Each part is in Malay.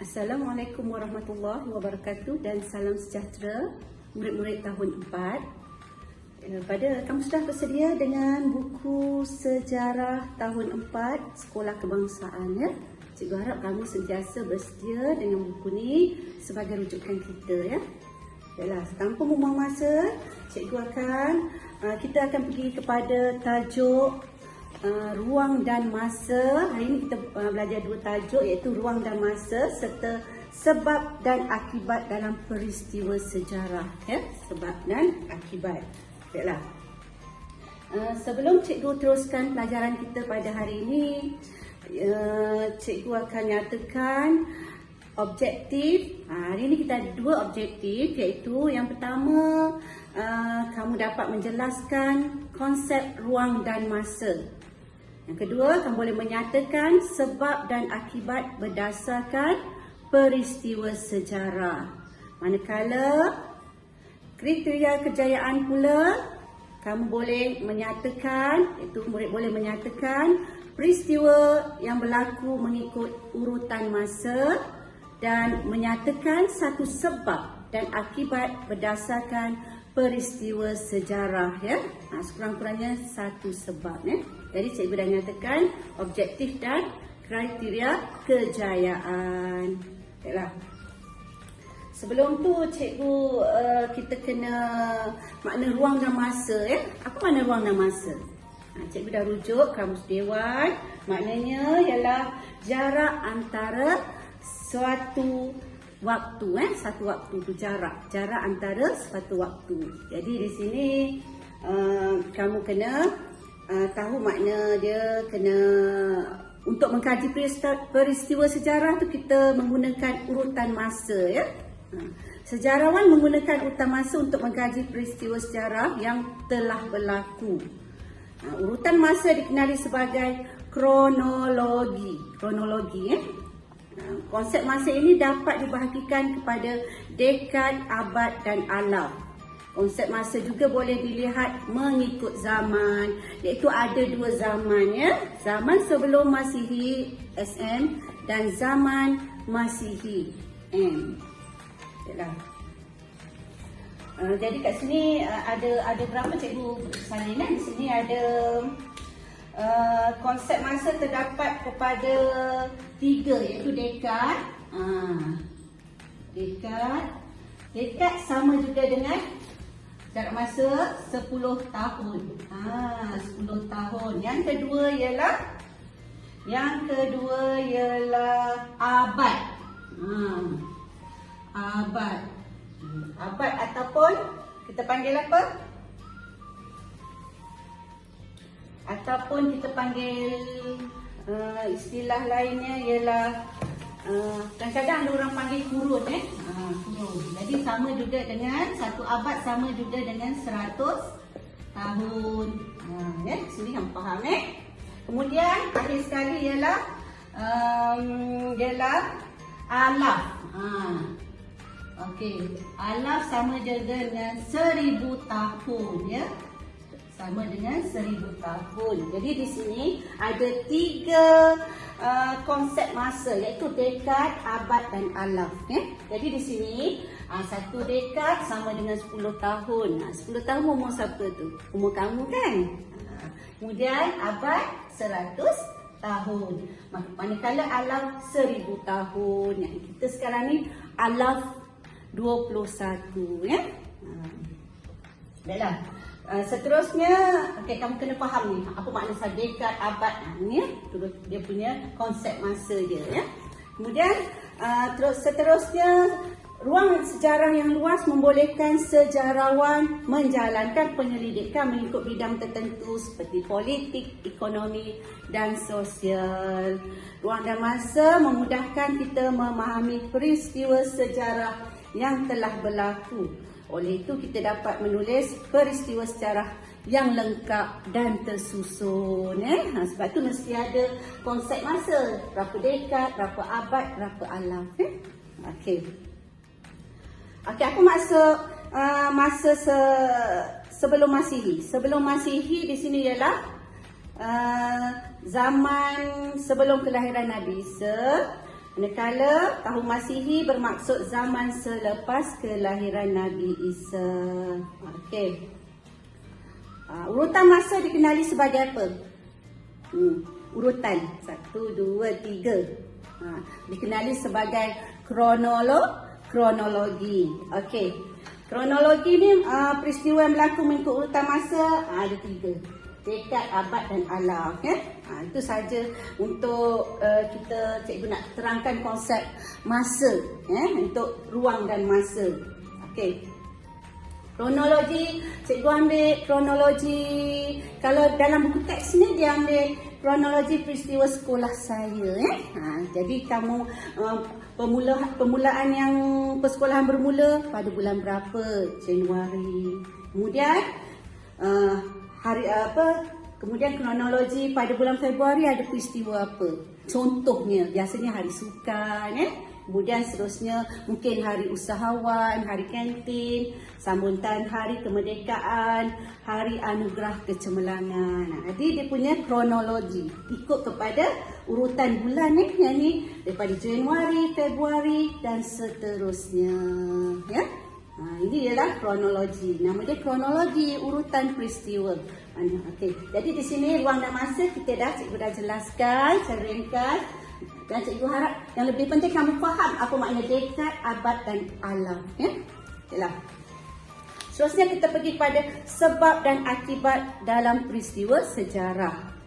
Assalamualaikum warahmatullahi wabarakatuh dan salam sejahtera murid-murid tahun 4. Kamu sudah bersedia dengan buku sejarah tahun 4 Sekolah Kebangsaan ya? Cikgu harap kamu sentiasa bersedia dengan buku ni sebagai rujukan kita ya. Yalah, tanpa membuang masa, kita akan pergi kepada tajuk ruang dan masa. Hari ini kita belajar dua tajuk, iaitu ruang dan masa serta sebab dan akibat dalam peristiwa sejarah ya, sebab dan akibat. Baiklah. Sebelum cikgu teruskan pelajaran kita pada hari ini, cikgu akan nyatakan objektif. Hari ini kita ada dua objektif, iaitu yang pertama, kamu dapat menjelaskan konsep ruang dan masa. Yang kedua, kamu boleh menyatakan sebab dan akibat berdasarkan peristiwa sejarah. Manakala kriteria kejayaan pula, kamu boleh menyatakan, iaitu murid boleh menyatakan peristiwa yang berlaku mengikut urutan masa dan menyatakan satu sebab dan akibat berdasarkan peristiwa sejarah ya. Sekurang-kurangnya satu sebab ya. Jadi cikgu dah nyatakan objektif dan kriteria kejayaan. Baiklah. Sebelum tu cikgu kita kena makna ruang dan masa ya. Apa makna ruang dan masa? Cikgu dah rujuk kamus dewan. Maknanya ialah jarak antara suatu waktu satu waktu tu jarak antara suatu waktu. Jadi di sini kamu kena tahu makna dia. Kena untuk mengkaji peristiwa sejarah tu kita menggunakan urutan masa ya. Sejarawan menggunakan urutan masa untuk mengkaji peristiwa sejarah yang telah berlaku. Urutan masa dikenali sebagai kronologi ya. Konsep masa ini dapat dibahagikan kepada dekad, abad dan alaf. Konsep masa juga boleh dilihat mengikut zaman, iaitu ada dua zaman ya. Zaman sebelum Masihi SM dan zaman Masihi M. Jadi kat sini ada berapa cikgu salin di sini ada konsep masa terdapat kepada 3, iaitu dekad. Dekad sama juga dengan jarak masa 10 tahun. 10 tahun. Yang kedua ialah abad. Abad ataupun kita panggil apa? Ataupun kita panggil istilah lainnya ialah kadang-kadang ada orang panggil kurun kurun. Jadi sama juga dengan satu abad, sama juga dengan 100 tahun. Sini kamu faham Kemudian akhir sekali ialah alaf. Alaf sama juga dengan 1000 tahun ya. Sama dengan 1000 tahun. Jadi di sini ada 3 konsep masa, iaitu dekad, abad dan alaf ya. Jadi di sini satu dekad sama dengan 10 tahun. 10 tahun umur siapa tu? Umur kamu kan? Kemudian abad 100 tahun. Manakala alaf 1000 tahun. Kita sekarang ni alaf 21 ya. Baiklah. Seterusnya, kamu kena faham ni apa makna dekad, abad. Ni dia punya konsep masa dia ya. Kemudian seterusnya, ruang sejarah yang luas membolehkan sejarawan menjalankan penyelidikan mengikut bidang tertentu seperti politik, ekonomi dan sosial. Ruang dan masa memudahkan kita memahami peristiwa sejarah yang telah berlaku. Oleh itu kita dapat menulis peristiwa sejarah yang lengkap dan tersusun. Sebab tu mesti ada konsep masa. Berapa dekad, berapa abad, berapa alaf. Aku masuk masa sebelum Masihi. Sebelum Masihi di sini ialah zaman sebelum kelahiran Nabi Isa. Manakala tahun Masihi bermaksud zaman selepas kelahiran Nabi Isa. Okey. Urutan masa dikenali sebagai apa? Urutan 1, 2, 3. Dikenali sebagai kronologi. Okey. Kronologi ni peristiwa yang berlaku mengikut urutan masa ada 3. Dekad, abad dan alam. Itu saja untuk kita cikgu nak terangkan konsep masa untuk ruang dan masa. Okey. Kronologi, cikgu ambil kronologi, kalau dalam buku teks ni dia ambil kronologi peristiwa sekolah saya. Jadi kamu permulaan yang persekolahan bermula pada bulan berapa? Januari. Kemudian kemudian kronologi pada bulan Februari ada peristiwa apa? Contohnya biasanya hari sukan, kemudian seterusnya mungkin hari usahawan, hari kantin, sambutan hari kemerdekaan, hari anugerah kecemerlangan. Jadi dia punya kronologi ikut kepada urutan bulan yang ni daripada Januari, Februari dan seterusnya. Ini ialah kronologi. Nama dia kronologi urutan peristiwa. Okey. Jadi di sini ruang dan masa cikgu dah jelaskan secara ringkas. Dan cikgu harap yang lebih penting kamu faham apa makna dekad, abad dan alam. Yalah. Seterusnya kita pergi pada sebab dan akibat dalam peristiwa sejarah.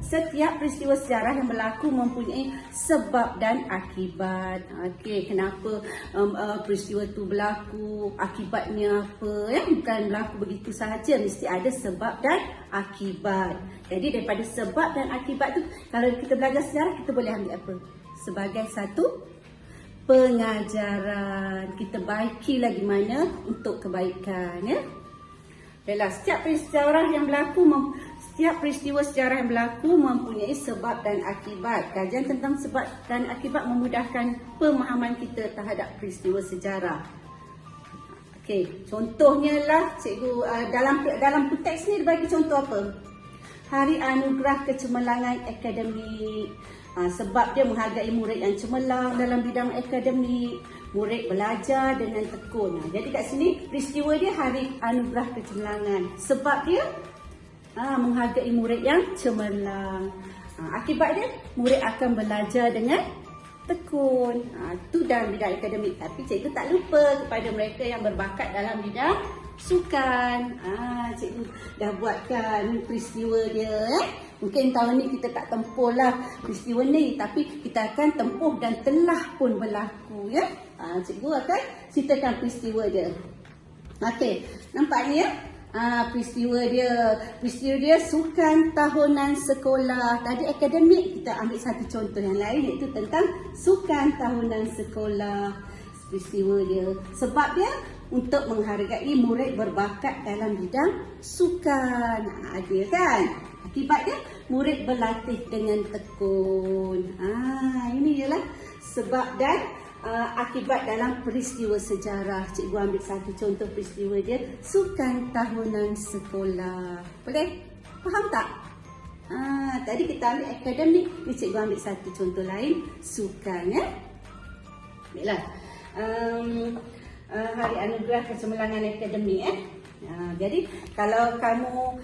Setiap peristiwa sejarah yang berlaku mempunyai sebab dan akibat. Okey, kenapa peristiwa itu berlaku, akibatnya apa? Bukan berlaku begitu sahaja, mesti ada sebab dan akibat. Jadi daripada sebab dan akibat tu, kalau kita belajar sejarah, kita boleh ambil apa? Sebagai satu pengajaran. Kita baiki lagi mana untuk kebaikan. Baiklah, setiap peristiwa sejarah yang berlaku mempunyai sebab dan akibat. Kajian tentang sebab dan akibat memudahkan pemahaman kita terhadap peristiwa sejarah. Okey, contohnya lah cikgu dalam teks ni bagi contoh apa? Hari Anugerah Kecemerlangan Akademik. Sebab dia menghargai murid yang cemerlang dalam bidang akademik. Murid belajar dengan tekun. Jadi kat sini peristiwa dia Hari Anugerah Kecemerlangan. Sebab dia menghargai murid yang cemerlang. Akibat dia murid akan belajar dengan tekun. Itu dalam bidang akademik. Tapi cikgu tak lupa kepada mereka yang berbakat dalam bidang sukan. Cikgu dah buatkan peristiwa dia. Mungkin tahun ni kita tak tempuh lah peristiwa ni, tapi kita akan tempuh dan telah pun berlaku. Cikgu akan ceritakan peristiwa dia. Okey, nampak ni peristiwa dia sukan tahunan sekolah. Tadi akademik, kita ambil satu contoh yang lain iaitu tentang sukan tahunan sekolah. Peristiwa dia, sebab dia untuk menghargai murid berbakat dalam bidang sukan. Ada kan? Akibat dia murid berlatih dengan tekun. Ini ialah sebab dan akibat dalam peristiwa sejarah. Cikgu ambil satu contoh peristiwa dia, sukan tahunan sekolah. Boleh? Faham tak? Tadi kita ambil akademik, ni cikgu ambil satu contoh lain, sukan. Baiklah. Hari Anugerah Kecemerlangan Akademik. Jadi kalau kamu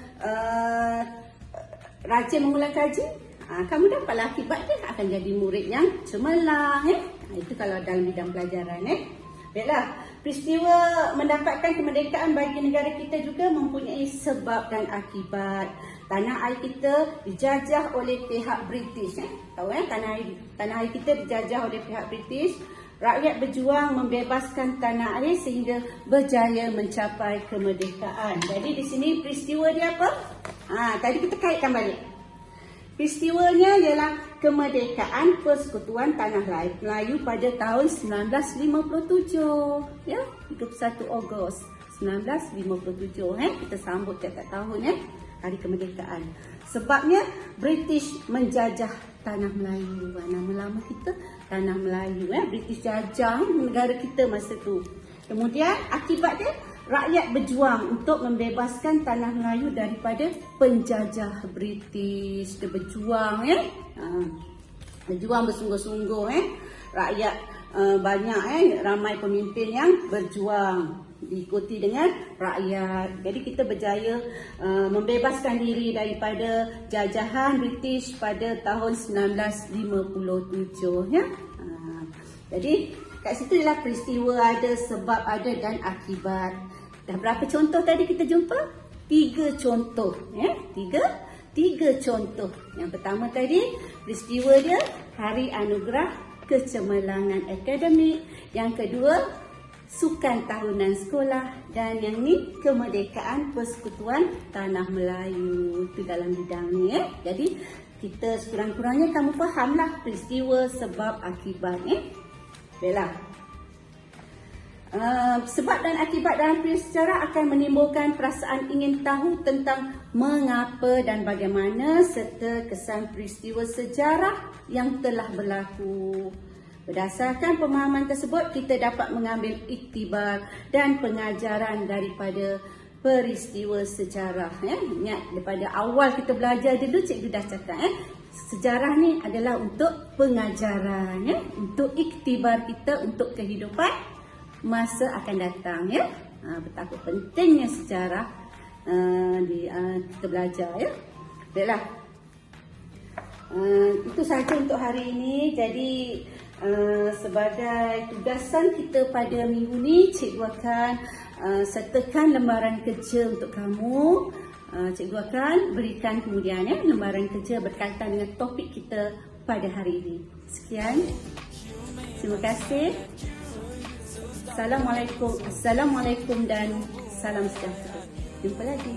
rajin mengulang kaji, kamu dapatlah akibat dia akan jadi murid yang cemerlang. Itu kalau dalam bidang pelajaran. Baiklah, peristiwa mendapatkan kemerdekaan bagi negara kita juga mempunyai sebab dan akibat. Tanah air kita dijajah oleh pihak British. Tahu tanah air kita dijajah oleh pihak British. Rakyat berjuang membebaskan tanah air sehingga berjaya mencapai kemerdekaan. Jadi di sini peristiwa dia apa? Tadi kita kaitkan balik. Peristiwanya ialah kemerdekaan Persekutuan Tanah Melayu pada tahun 1957. 31 Ogos 1957. Kita sambut tiap tahun hari kemerdekaan. Sebabnya British menjajah Tanah Melayu. Nama lama kita Tanah Melayu. British jajah negara kita masa tu. Kemudian akibat dia, rakyat berjuang untuk membebaskan Tanah Melayu daripada penjajah British. Dia berjuang. Berjuang bersungguh-sungguh rakyat banyak ramai pemimpin yang berjuang diikuti dengan rakyat. Jadi kita berjaya membebaskan diri daripada jajahan British pada tahun 1957 ya. Jadi kat situ ialah peristiwa ada, sebab ada dan akibat. Dah berapa contoh tadi kita jumpa? 3 contoh ya. Tiga contoh. Yang pertama tadi peristiwa dia Hari Anugerah Kecemerlangan Akademik. Yang kedua Sukan Tahunan Sekolah. Dan yang ni Kemerdekaan Persekutuan Tanah Melayu. Itu dalam bidang ni ya. Jadi kita sekurang-kurangnya kamu fahamlah peristiwa sebab akibat Baiklah. Sebab dan akibat dalam peristiwa sejarah akan menimbulkan perasaan ingin tahu tentang mengapa dan bagaimana serta kesan peristiwa sejarah yang telah berlaku. Berdasarkan pemahaman tersebut, kita dapat mengambil iktibar dan pengajaran daripada peristiwa sejarah. Ingat, daripada awal kita belajar dulu, cikgu dah cakap sejarah ni adalah untuk pengajaran, untuk iktibar kita untuk kehidupan masa akan datang ya. Betapa pentingnya sejarah kita belajar ya. Baiklah. Itu sahaja untuk hari ini. Jadi sebagai tugasan kita pada minggu ni, cikgu akan sertakan lembaran kerja untuk kamu. Cikgu akan berikan kemudian lembaran kerja berkaitan dengan topik kita pada hari ini. Sekian. Terima kasih. Assalamualaikum dan salam sejahtera. Jumpa lagi.